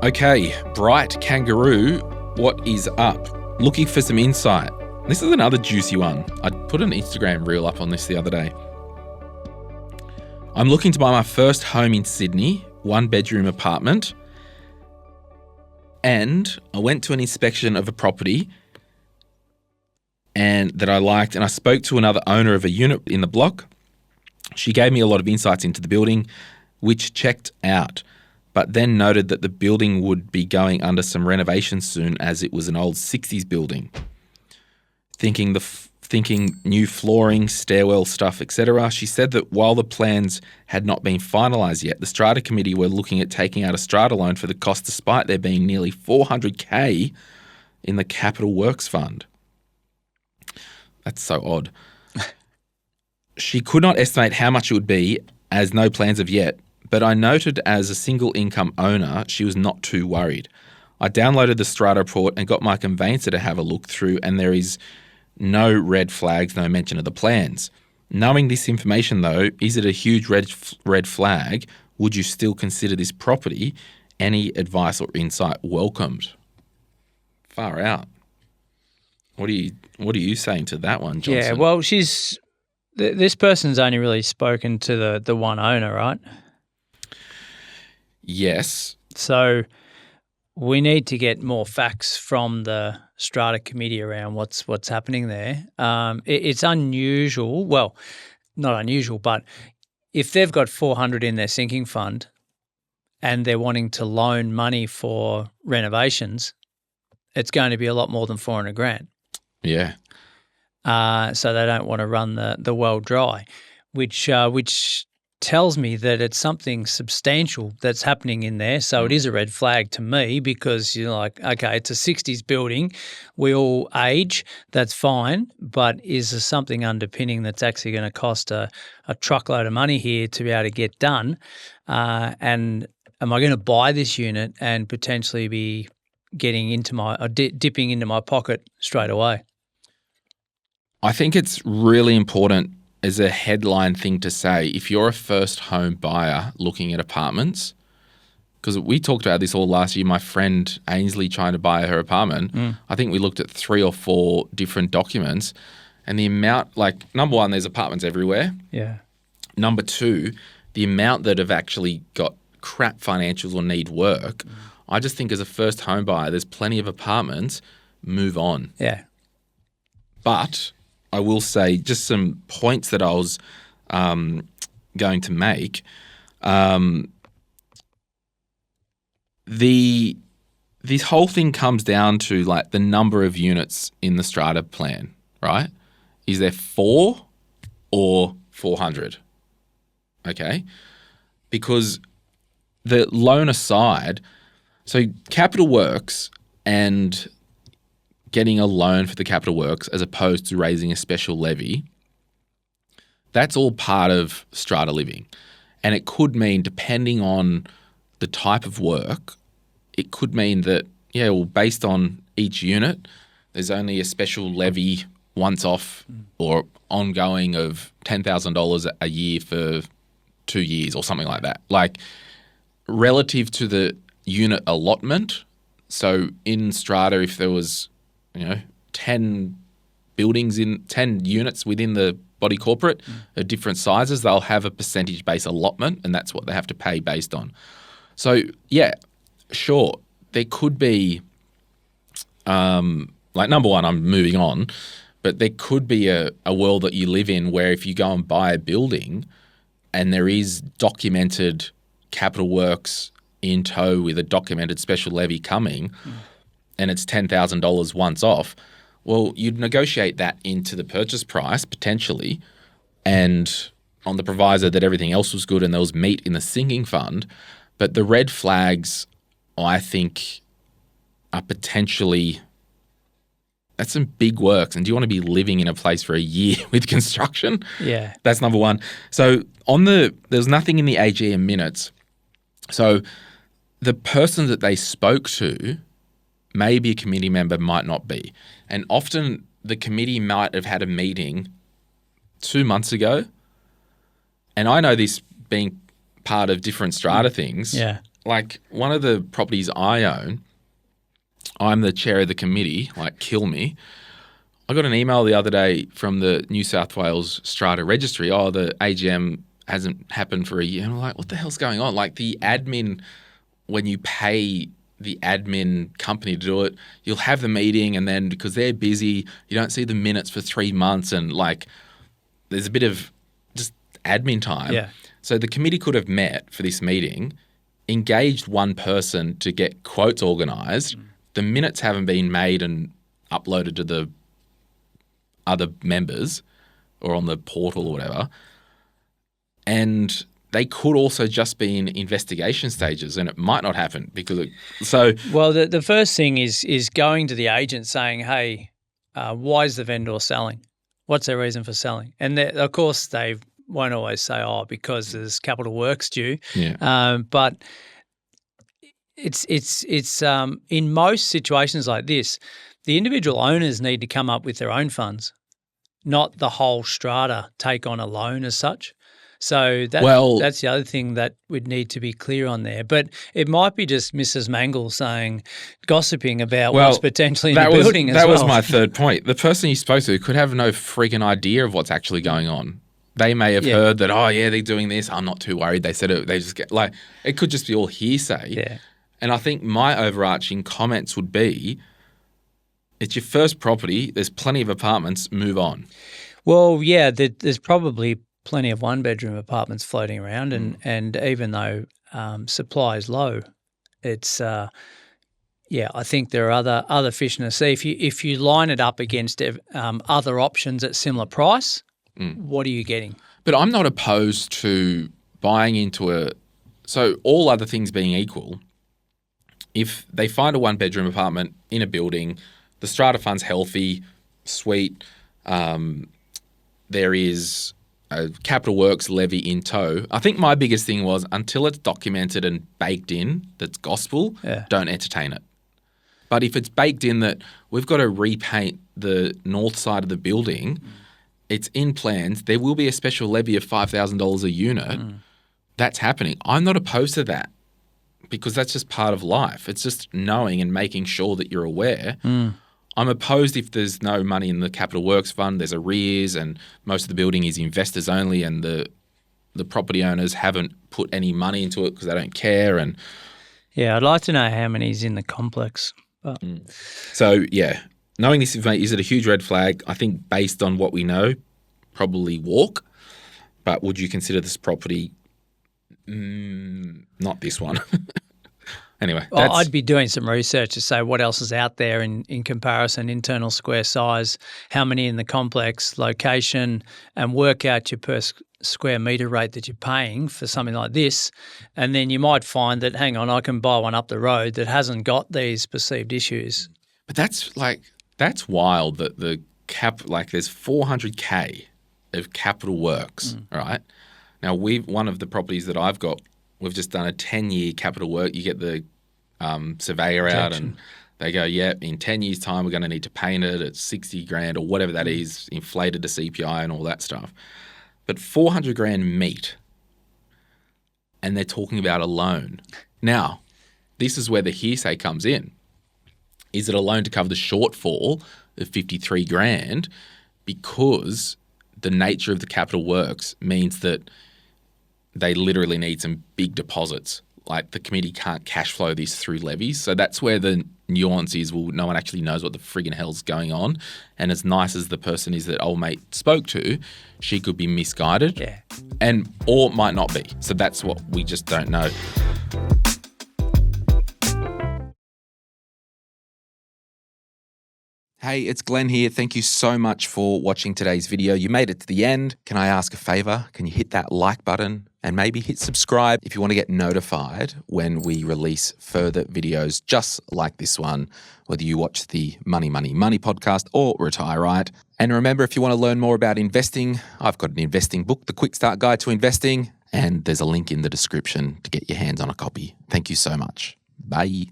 Okay, Bright Kangaroo, what is up? Looking for some insight. This is another juicy one. I put an Instagram reel up on this the other day. I'm looking to buy my first home in Sydney, 1-bedroom apartment. And I went to an inspection of a property and that I liked, and I spoke to another owner of a unit in the block. She gave me a lot of insights into the building, which checked out, but then noted that the building would be going under some renovation soon as it was an old 60s building. Thinking new flooring, stairwell stuff, etc. She said that while the plans had not been finalised yet, the strata committee were looking at taking out a strata loan for the cost despite there being nearly $400,000 in the capital works fund. That's so odd. She could not estimate how much it would be as no plans of yet, but I noted as a single income owner, she was not too worried. I downloaded the strata report and got my conveyancer to have a look through, and there is no red flags, no mention of the plans. Knowing this information though, is it a huge red flag? Would you still consider this property? Any advice or insight welcomed? Far out. What are you saying to that one, Johnson? Yeah, well, this person's only really spoken to the one owner, right? Yes. So we need to get more facts from the strata committee around what's happening there. It's unusual. Well, not unusual, but if they've got 400 in their sinking fund and they're wanting to loan money for renovations, it's going to be a lot more than $400,000. Yeah. So they don't want to run the well dry, which tells me that it's something substantial that's happening in there. So it is a red flag to me because you're like, okay, it's a 60s building. We all age. That's fine. But is there something underpinning that's actually going to cost a truckload of money here to be able to get done? And am I going to buy this unit and potentially be getting into dipping into my pocket straight away? I think it's really important as a headline thing to say, if you're a first home buyer looking at apartments, because we talked about this all last year, my friend Ainsley trying to buy her apartment, I think we looked at 3 or 4 different documents and the amount, like number one, there's apartments everywhere. Yeah. Number 2, the amount that have actually got crap financials or need work. I just think as a first home buyer, there's plenty of apartments, move on. Yeah. But I will say just some points that I was going to make. This whole thing comes down to like the number of units in the strata plan, right? Is there 4 or 400? Okay. Because the loan aside, so capital works and getting a loan for the capital works as opposed to raising a special levy, that's all part of strata living. And it could mean, depending on the type of work, it could mean that, yeah, well, based on each unit, there's only a special levy once off or ongoing of $10,000 a year for 2 years or something like that. Like relative to the unit allotment. So in strata, if there was 10 buildings 10 units within the body corporate of different sizes, they'll have a percentage-based allotment and that's what they have to pay based on. So, yeah, sure, there could be, like number one, I'm moving on, but there could be a world that you live in where if you go and buy a building and there is documented capital works in tow with a documented special levy coming, and it's $10,000 once off, well, you'd negotiate that into the purchase price potentially, and on the proviso that everything else was good and there was meat in the sinking fund. But the red flags, I think, are potentially, that's some big works. And do you want to be living in a place for a year with construction? Yeah. That's number one. So there's nothing in the AGM minutes. So the person that they spoke to, maybe a committee member, might not be. And often the committee might have had a meeting 2 months ago. And I know this being part of different strata things. Yeah. like one of the properties I own, I'm the chair of the committee, like kill me. I got an email the other day from the New South Wales Strata Registry. Oh, the AGM hasn't happened for a year. And I'm like, what the hell's going on? Like the admin, when you pay the admin company to do it, you'll have the meeting and then because they're busy, you don't see the minutes for 3 months and like there's a bit of just admin time. Yeah. So the committee could have met for this meeting, engaged one person to get quotes organised. The minutes haven't been made and uploaded to the other members or on the portal or whatever. And they could also just be in investigation stages and it might not happen because Well, the first thing is going to the agent saying, hey, why is the vendor selling? What's their reason for selling? And of course they won't always say, oh, because there's capital works due. Yeah. But it's in most situations like this, the individual owners need to come up with their own funds, not the whole strata take on a loan as such. So that's the other thing that would need to be clear on there. But it might be just Mrs. Mangle gossiping about what's potentially in the building as well. That was my third point. The person you spoke to could have no freaking idea of what's actually going on. They may have heard that, oh, yeah, they're doing this. I'm not too worried. They said it. They just get like it could just be all hearsay. Yeah. And I think my overarching comments would be, it's your first property. There's plenty of apartments. Move on. Well, yeah, there's probably plenty of one-bedroom apartments floating around, and even though supply is low, it's I think there are other fish in the sea. If you line it up against other options at similar price, what are you getting? But I'm not opposed to buying into so all other things being equal, if they find a one-bedroom apartment in a building, the strata fund's healthy, sweet, there is a capital works levy in tow. I think my biggest thing was until it's documented and baked in that's gospel, don't entertain it. But if it's baked in that we've got to repaint the north side of the building, it's in plans, there will be a special levy of $5,000 a unit. That's happening. I'm not opposed to that because that's just part of life. It's just knowing and making sure that you're aware. I'm opposed if there's no money in the capital works fund, there's arrears and most of the building is investors only and the property owners haven't put any money into it because they don't care. And yeah, I'd like to know how many is in the complex. But. So, yeah, knowing this information, is it a huge red flag? I think based on what we know, probably walk. But would you consider this property not this one? Anyway. I'd be doing some research to say what else is out there in comparison, internal square size, how many in the complex, location, and work out your per square metre rate that you're paying for something like this. And then you might find that, hang on, I can buy one up the road that hasn't got these perceived issues. But that's wild that there's $400K of capital works, right? Now, one of the properties that I've got, we've just done a 10-year capital work. You get the surveyor out and they go, in 10 years' time, we're going to need to paint it at $60,000 or whatever that is, inflated to CPI and all that stuff. But $400,000 meet, and they're talking about a loan. Now, this is where the hearsay comes in. Is it a loan to cover the shortfall of $53,000 because the nature of the capital works means that they literally need some big deposits. Like the committee can't cash flow this through levies. So that's where the nuance is, well, no one actually knows what the friggin' hell's going on. And as nice as the person is that old mate spoke to, she could be misguided. Yeah. Or might not be. So that's what we just don't know. Hey, it's Glen here. Thank you so much for watching today's video. You made it to the end. Can I ask a favor? Can you hit that like button and maybe hit subscribe if you want to get notified when we release further videos just like this one, whether you watch the Money, Money, Money podcast or Retire Right. And remember, if you want to learn more about investing, I've got an investing book, The Quick Start Guide to Investing, and there's a link in the description to get your hands on a copy. Thank you so much. Bye.